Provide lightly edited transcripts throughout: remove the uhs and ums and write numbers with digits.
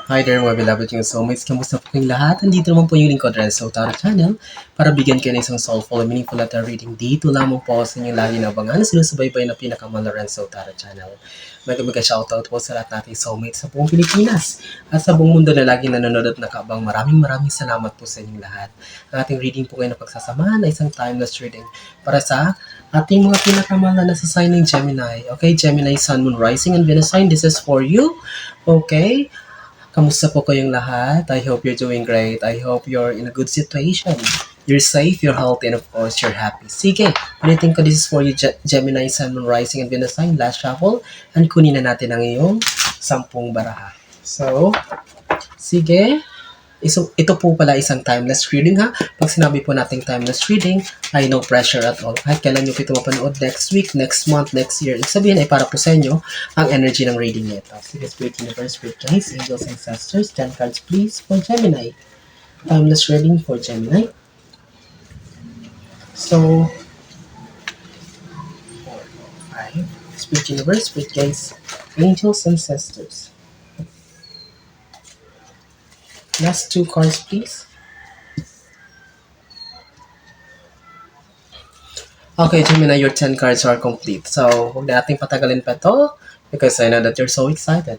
Hi there mga beloved yung soulmates. Kamusta po kayong lahat? Nandito naman po yung lingkod Renzo Taro Channel para bigyan kayo ng isang soulful and meaningful letter reading. Dito lamang po sa inyong lagi na abangan na sinusubaybay na pinakamala Renzo Taro Channel. Mega shoutout po sa lahat nating soulmates sa buong Pilipinas at sa buong mundo na lagi nanonood at nakabang. Maraming salamat po sa inyong lahat. Ang ating reading po ngayon na pagsasamahan ay isang timeless reading para sa ating mga pinakamala na sa sign ng Gemini. Okay, Gemini, Sun, Moon, Rising, and Venus sign. This is for you. Okay. Kamusta po kayong lahat? I hope you're doing great. I hope you're in a good situation. You're safe, you're healthy, and of course, you're happy. Sige, ulitin ko, this is for you, Gemini, Sun, Moon, Rising, and Venus sign. Last shuffle. And kunin na natin ang iyong 10 baraha. So, sige. Ito po pala isang timeless reading ha. Pag sinabi po nating timeless reading, ay no pressure at all. Kahit kailan nyo ito mapanood next week, next month, next year. Ibig sabihin ay para po sa inyo ang energy ng reading nito. Sige, Spirit Universe, Spirit Guides, Angels, Ancestors, 10 cards please for Gemini. Timeless reading for Gemini. So, 4, 5, Spirit Universe, Spirit Guides, Angels, Ancestors. Last 2 cards, please. Okay, Gemini, your 10 cards are complete. So, huwag na nating patagalin pa to because I know that you're so excited.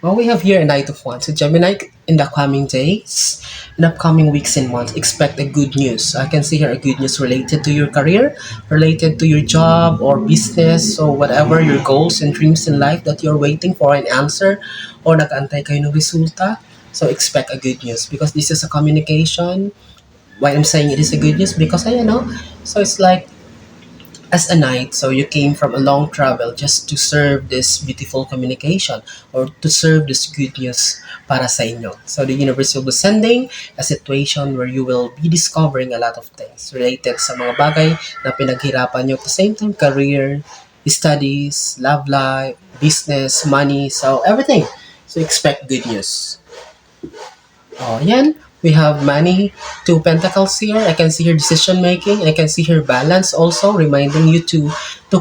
Well, we have here a Knight of Wands. So, Gemini, in the coming days, in upcoming weeks and months, expect a good news. I can see here a good news related to your career, related to your job or business or whatever your goals and dreams in life that you're waiting for an answer or nag-antay kayo ng resulta. So, expect a good news because this is a communication. Why I'm saying it is a good news? Because, so it's like, as a knight, so you came from a long travel just to serve this beautiful communication or to serve this good news para sa inyo. So the universe will be sending a situation where you will be discovering a lot of things related sa mga bagay na pinaghirapan nyo. At the same time, career, studies, love life, business, money, so everything. So expect good news. Oh, yan. We have money, 2 pentacles here. I can see here decision making. I can see here balance also, reminding you to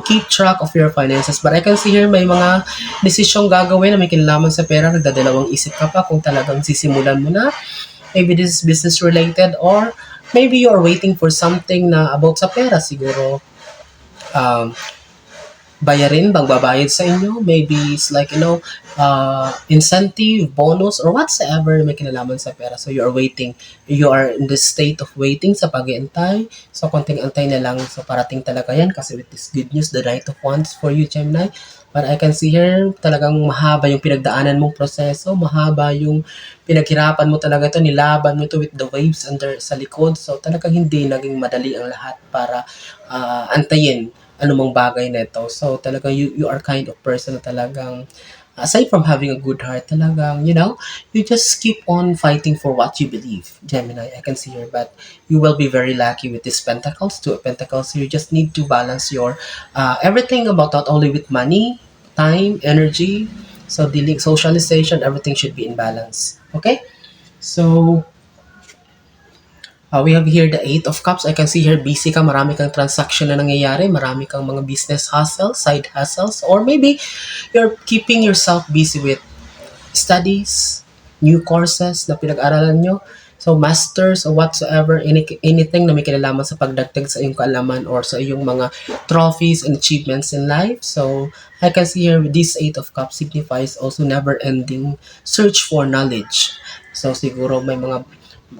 keep track of your finances. But I can see here may mga decision gagawin na may kinalaman sa pera. Nagdadalawang isip ka pa kung talagang sisimulan mo na. Maybe this is business related or maybe you are waiting for something na about sa pera siguro. Bayarin, bang babayad sa inyo, maybe it's like, incentive, bonus, or whatsoever may kinalaman sa pera. So, you are waiting. You are in the state of waiting sa pag-iantay. So, konting antay na lang. So, parating talaga yan kasi with this good news, the Knight of Wands for you, Gemini. But I can see here, talagang mahaba yung pinagdaanan mong proseso, mahaba yung pinaghirapan mo talaga ito, nilaban mo ito with the waves under sa likod. So, talagang hindi naging madali ang lahat para antayin anumang bagay na ito. So, talagang you are kind of person na talagang, aside from having a good heart, talagang, you just keep on fighting for what you believe, Gemini. I can see here, but you will be very lucky with these pentacles, 2 pentacles. You just need to balance your everything about not only with money, time, energy, so dealing, socialization, everything should be in balance. Okay? So, we have here the 8 of Cups. I can see here busy ka, marami kang transaction na nangyayari, marami kang mga business hustles, side hustles, or maybe you're keeping yourself busy with studies, new courses na pinag-aralan nyo. So, masters or whatsoever, anything na may kinalaman sa pagdagdag sa iyong kaalaman or sa iyong mga trophies and achievements in life. So, I can see here this 8 of Cups signifies also never-ending search for knowledge. So, siguro may mga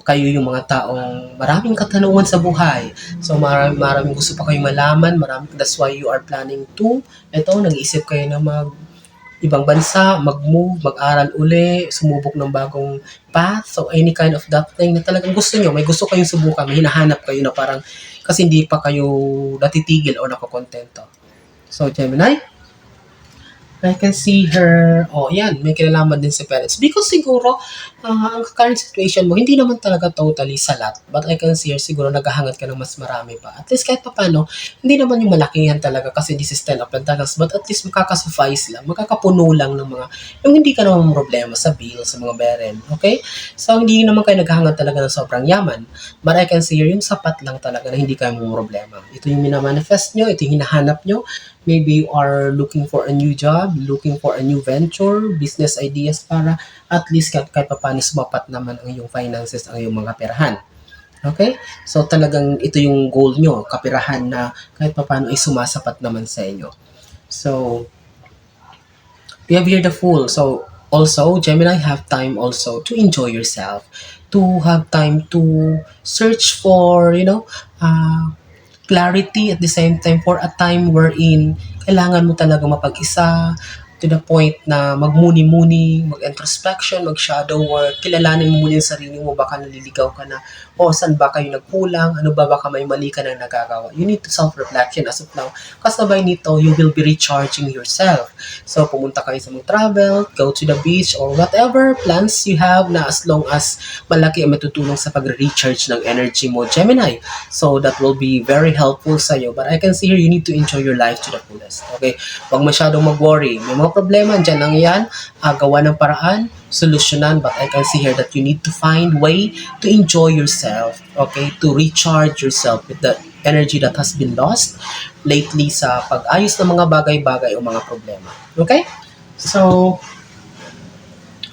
kayo yung mga taong maraming katanungan sa buhay. So, maraming gusto pa kayong malaman. That's why you are planning to, nag-iisip kayo na ibang bansa, mag-move, mag-aral uli, sumubok ng bagong path. So, any kind of that thing na talagang gusto nyo. May gusto kayong subukan, may hinahanap kayo na parang kasi hindi pa kayo natitigil o nakokontento. So, Gemini, I can see her, yan, may kinalaman din sa parents. Because siguro, ang current situation mo, hindi naman talaga totally salat. But I can see her, siguro naghahangad ka ng mas marami pa. At least kahit pa paano, hindi naman yung malakihan talaga kasi this is 10 of Pentacles. But at least makakasuffice lang, makakapuno lang ng mga, yung hindi ka naman problema sa bill, sa mga beren. Okay? So, hindi naman kayo naghahangad talaga ng sobrang yaman. But I can see her, yung sapat lang talaga na hindi kayo mong problema. Ito yung minamanifest nyo, ito yung hinahanap nyo. maybe you are looking for a new job, looking for a new venture, business ideas para at least kahit papaano sumapat naman ang iyong finances, ang iyong mga perahan. Okay? So talagang ito yung goal nyo, kapirahan na kahit papaano ay sumasapat naman sa inyo. So, we have here the Fool. So, also, Gemini have time also to enjoy yourself, to have time to search for, clarity at the same time for a time wherein kailangan mo talaga mapag-isa to the point na magmuni-muni, mag-introspection, mag-shadow work, kilalanin mo muna yung sarili mo, baka naliligaw ka na, o saan ba kayo nagkulang, ano ba baka may mali ka na nagagawa. You need to self-reflection as of now. Kasabay nito, you will be recharging yourself. So, pumunta kayo sa mga travel, go to the beach, or whatever plans you have na as long as malaki ang matutulong sa pag-recharge ng energy mo, Gemini. So, that will be very helpful sa iyo. But I can see here, you need to enjoy your life to the fullest. Okay? Huwag masyadong mag-worry. May mga problema, dyan lang yan. Gawa ng paraan, solusyonan. But I can see here that you need to find way to enjoy yourself. Okay? To recharge yourself with the energy that has been lost lately sa pag-ayos ng mga bagay-bagay o mga problema. Okay? So,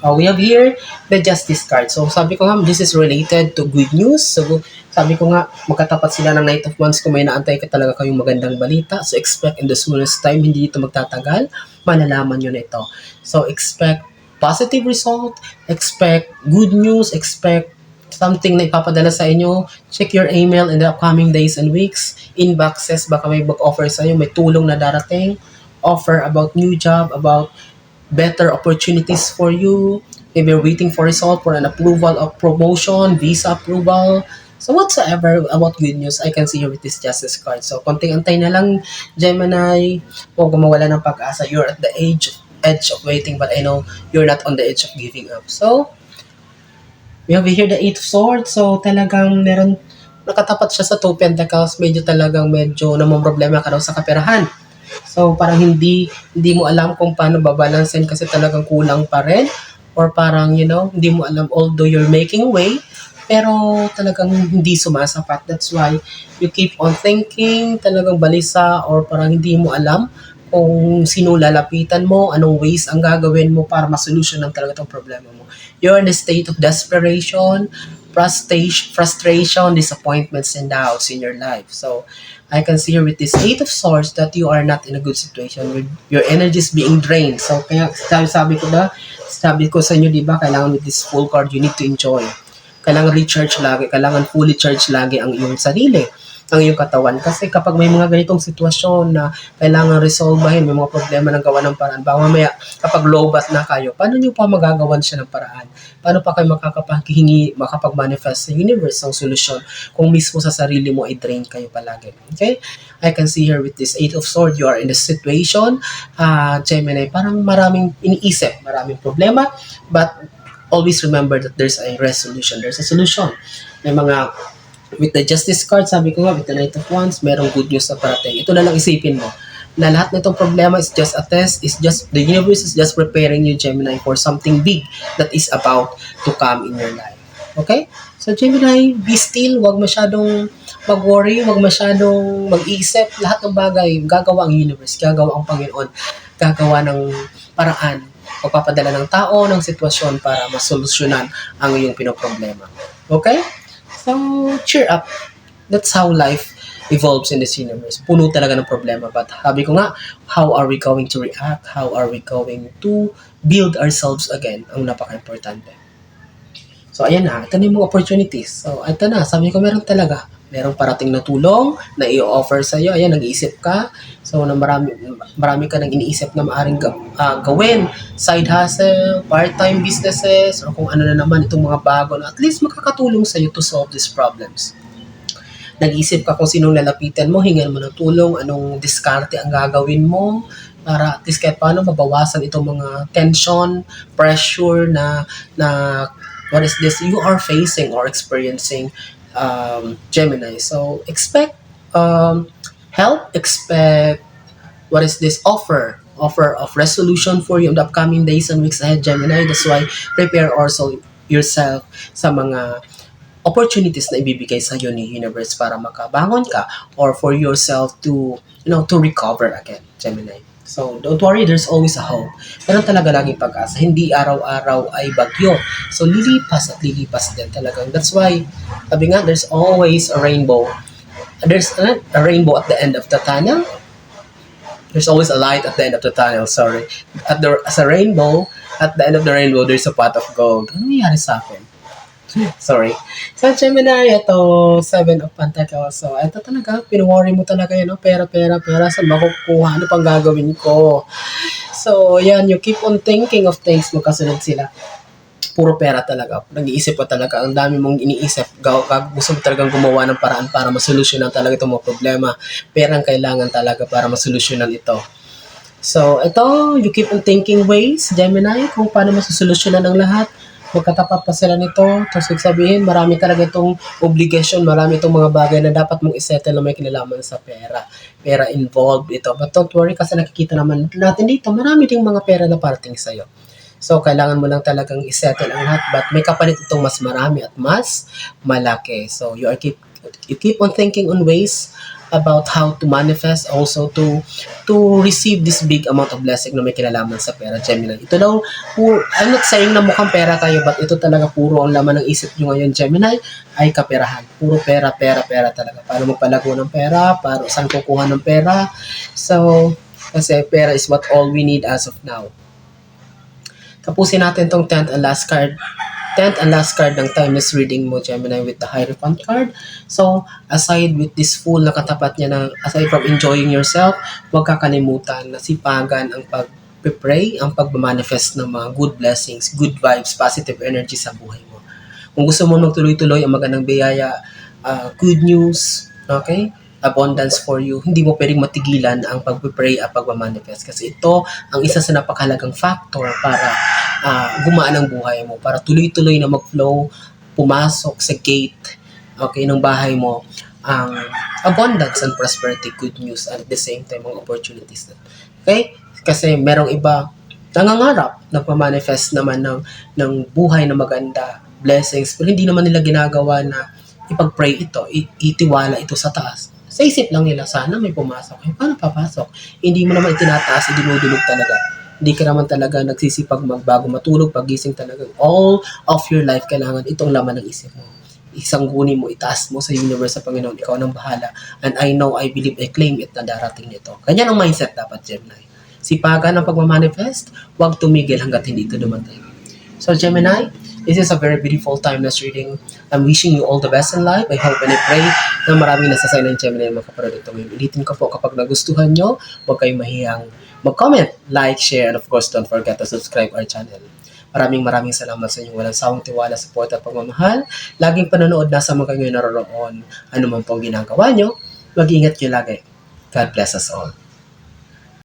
we have here the Justice card. So, sabi ko nga, this is related to good news. So, sabi ko nga, magkatapat sila ng Knight of Wands kung may naantay ka talaga kayong magandang balita. So, expect in the soonest time, hindi ito magtatagal, malalaman nyo na ito. So, expect positive result, expect good news, expect something na ipapadala sa inyo. Check your email in the upcoming days and weeks. Inboxes, baka may mag-offer sa inyo, may tulong na darating. Offer about new job, about better opportunities for you. Maybe you're waiting for result for an approval of promotion, visa approval. So whatsoever about good news, I can see here with this Justice card. So konting antay na lang, Gemini. Huwag mawala ng pag-asa. You're at the edge of waiting, but I know you're not on the edge of giving up. So, we have here the Eight of Swords. So talagang nakatapat siya sa Two Pentacles. Medyo namumroblema ka daw sa kaperahan. So, parang hindi mo alam kung paano babalansin kasi talagang kulang pa rin. Or parang, hindi mo alam although you're making way, pero talagang hindi sumasapat. That's why you keep on thinking, talagang balisa, or parang hindi mo alam kung sino lalapitan mo, anong ways ang gagawin mo para masolusyonan talaga itong problema mo. You're in a state of desperation, frustration, disappointments, and doubts in your life. So, I can see here with this Eight of Swords that you are not in a good situation. Your energy is being drained. So, kaya sabi ko sa inyo, di ba, kailangan with this Fool card, you need to enjoy. Kailangan recharge lagi, kailangan fully charge lagi ang iyong sarili, ang iyong katawan. Kasi kapag may mga ganitong sitwasyon na kailangan resolvehin, may mga problema ng gawa ng paraan, baka mamaya kapag low-bat na kayo, paano nyo pa magagawan siya ng paraan? Paano pa kayo makapag-manifest sa universe ng solusyon kung mismo sa sarili mo ay drain kayo palagi? Okay? I can see here with this Eight of Swords, you are in a situation, Gemini, parang maraming iniisip, maraming problema, but always remember that there's a resolution, there's a solution. May mga with the Justice card, sabi ko nga, with the Knight of Wands, merong good news na parating. Ito na lang isipin mo, na lahat na itong problema is just a test, the universe is just preparing you, Gemini, for something big that is about to come in your life. Okay? So, Gemini, be still, wag masyadong mag-worry, wag masyadong mag-iisip, lahat ng bagay, gagawa ang universe, gagawa ang Panginoon, gagawa ng paraan, pagpapadala ng tao, ng sitwasyon para masolusyonan ang iyong pinoproblema. Okay? So, cheer up. That's how life evolves in this universe. Puno talaga ng problema. But sabi ko nga, how are we going to react? How are we going to build ourselves again? Ang napaka-importante. So, ayan na. Ito na yung mga opportunities. So, ito na. Sabi ko, meron talaga. Merong parating na tulong na i-offer sa'yo. Ayan, nag-iisip ka. So, marami ka nang iniisip na maaaring gawin. Side hustle, part-time businesses, o kung ano na naman itong mga bago na at least makakatulong sa'yo to solve these problems. Nag-iisip ka kung sinong lalapitan mo, hingan mo ng tulong, anong diskarte ang gagawin mo, para at least kahit paano mabawasan itong mga tension, pressure na what is this you are facing or experiencing, Gemini. So, expect help, expect what is this offer of resolution for you in the upcoming days and weeks ahead, Gemini. That's why prepare also yourself sa mga opportunities na ibibigay sa iyo ni universe para makabangon ka or for yourself to, to recover again, Gemini. So, don't worry, there's always a hope. Meron talaga laging pag-asa. Hindi araw-araw ay bagyo. So, lilipas at lilipas din talagang. That's why, sabi nga, there's always a rainbow. There's a rainbow at the end of the tunnel. There's always a light at the end of the tunnel, sorry. As a rainbow, at the end of the rainbow, there's a pot of gold. Ano nangyari sa akin? Sorry. So, Gemini, ito, Seven of Pentacles. So, ito talaga, pinworry mo talaga yun, no? Pera, pera, pera, saan ba kukuha? Ano pang gagawin ko? So, yan, you keep on thinking of things, magkasunod sila. Puro pera talaga. Nag-iisip pa talaga. Ang dami mong iniisip. Gusto mo talagang gumawa ng paraan para masolusyonan talaga itong mga problema. Pera ang kailangan talaga para masolusyonan ito. So, ito, you keep on thinking ways, Gemini, kung paano masosolusyonan ang lahat. Magkatapat pa sila nito. Tapos sabihin, marami talaga itong obligation, marami itong mga bagay na dapat mong isettle na may kinalaman sa pera. Pera involved ito. But don't worry kasi nakikita naman natin dito, marami ding mga pera na parating sa'yo. So, kailangan mo lang talagang isettle ang lahat. But may kapalit itong mas marami at mas malaki. So, you keep on thinking on ways about how to manifest, also to receive this big amount of blessing na may kinalaman sa pera, Gemini. Ito daw, I'm not saying na mukhang pera kayo, but ito talaga puro ang laman ng isip nyo ngayon, Gemini, ay kaperahan. Puro pera, pera, pera talaga. Paano magpalago ng pera, para saan kukuha ng pera. So, kasi pera is what all we need as of now. Tapusin natin tong 10th and last card. 10th and last card ng timeless reading mo, Gemini, with the Hierophant card. So, aside with this Fool na katapat niya na, aside from enjoying yourself, huwag kakalimutan na sipagan ang pag-pray, ang pag-manifest ng mga good blessings, good vibes, positive energy sa buhay mo. Kung gusto mo magtuloy-tuloy ang magandang biyaya, good news, okay? Abundance for you, hindi mo pwedeng matigilan ang pag-pray at pag-manifest kasi ito ang isa sa napakahalagang factor para gumaan ang buhay mo, para tuloy-tuloy na mag-flow, pumasok sa gate, okay, ng bahay mo ang abundance and prosperity, good news, and at the same time mga opportunities. Okay? Kasi merong iba nangangarap, nagpa-manifest naman ng buhay na maganda, blessings, pero hindi naman nila ginagawa na ipag-pray ito, itiwala ito sa taas. Sa isip lang nila, sana may pumasok. Eh, paano papasok? Hindi mo naman itinataas, dinudulog talaga. Hindi ka naman talaga nagsisipag magbago matulog, pagising talaga. All of your life, kailangan itong laman ng isip mo. Isang gunin mo, itaas mo sa universe, sa Panginoon, ikaw nang bahala. And I know, I believe, I claim it na darating nito. Ganyan ang mindset dapat, Gemini. Sipagan ang pagmamanifest, huwag tumigil hanggat hindi ito dumating. So, Gemini, this is a very beautiful timeless reading. I'm wishing you all the best in life. I hope and I pray na maraming nasasay ng Gemini na makaparod ito. Ulitin ko po, kapag nagustuhan nyo, huwag kayong mahiyang mag-comment, like, share, and of course, don't forget to subscribe our channel. Maraming salamat sa inyong walang sawang tiwala, support at pagmamahal. Laging panonood na sa mga ngayon naroon. Ano man pong ginagawa nyo, mag-ingat nyo lagi. God bless us all.